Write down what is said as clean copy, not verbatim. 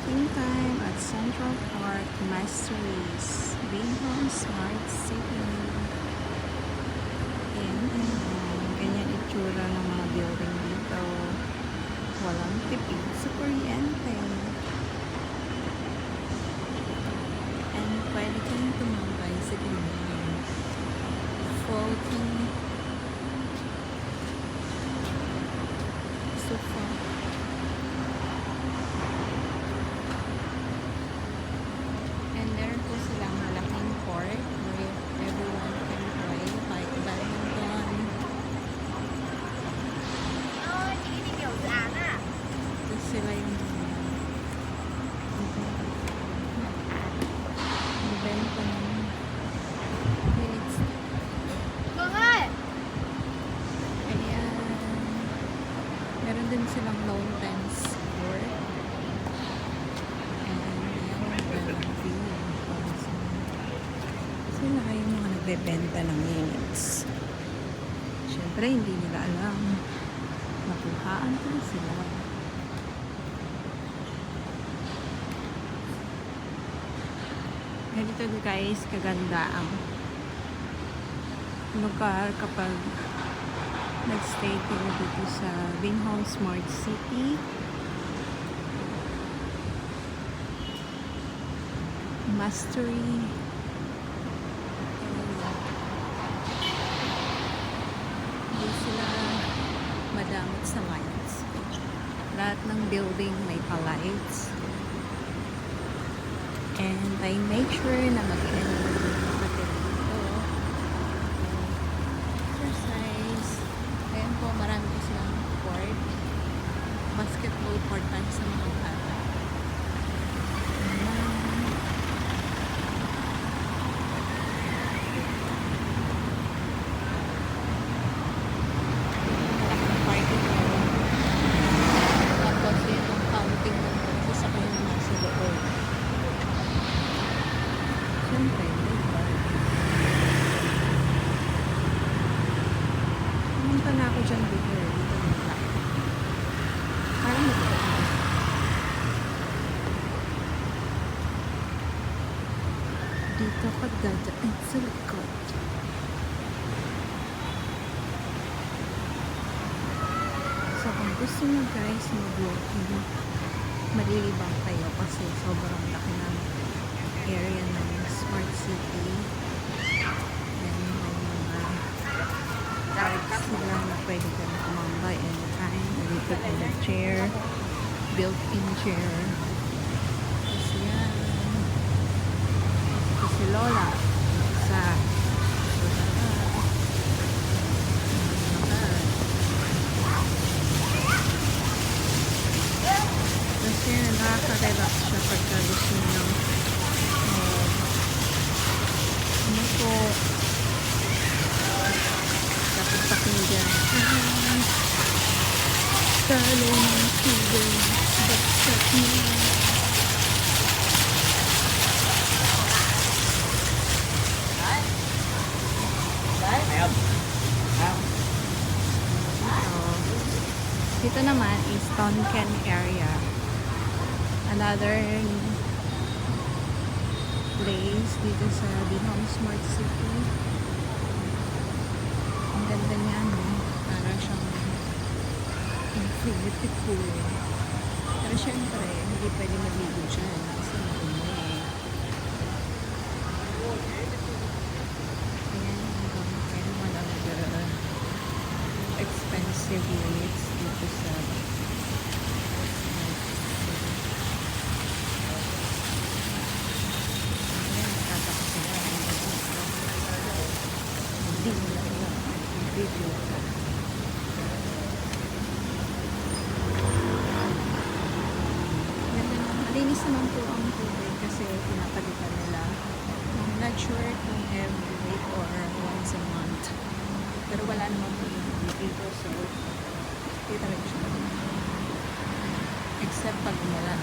check-in time at Central Park Masteries, Bingham Smart City. Ayan, ganyan itsura ng mga building dito. Walang tipid sa kuryente. And pwede kang tumambay sa ganyan. Floating sofa. And meron po silang malaking court where everyone can play like badminton. Ito sila yung benta ng minutes. Ayan. Meron din silang lawn tennis court. And ayan, walang view. Sila yung mga nagbebenta ng minutes. Siyempre, hindi nila alam. Nakuhaan ko sila. Ganito guys, kaganda ang lugar kapag nag-stay kayo dito sa Bingham Smart City. Mastery. Hindi sila madamot sa lights. Lahat ng building may pa-lights. And I make sure na mag-inom ng hotel dito. Exercise. Ayan po, marami po silang court. Basketball court para sa mga bata. Malaking party ko. Tapos yun yung counting ng sasakyan ng mga sa loob. Siyempre, diba? Pumunta na ako dyan before. Dito na lang. Parang ito. Dito ka dadaan sa likod. So, kung gusto nyo guys mag-walking, malilibang kayo kasi sobrang laki ng area ng Smart City. And may mga parks sila na pwede ka na kumambay anytime. Dito ka na chair, built-in chair. Tapos yan. Ito si Lola. Sa kasi nakaka-relax siya pagka gusto nyo ano po tapos pakinggan talo ng tubig baksak niya dito naman is Tonkin area. Another place dito sa Bingham Smart City. Ang ganda niya, no? Para siyang infinity pool. Pero syempre, hindi pwede maligo dyan kasi maumay. Ayan, hanggang one of the expensive units dito sa video. Malinis naman po ang tubig kasi pinapalitan nila. I'm not sure kung every week or once a month. Pero wala naman po yung dito so hindi talaga siya. Except pag umulan.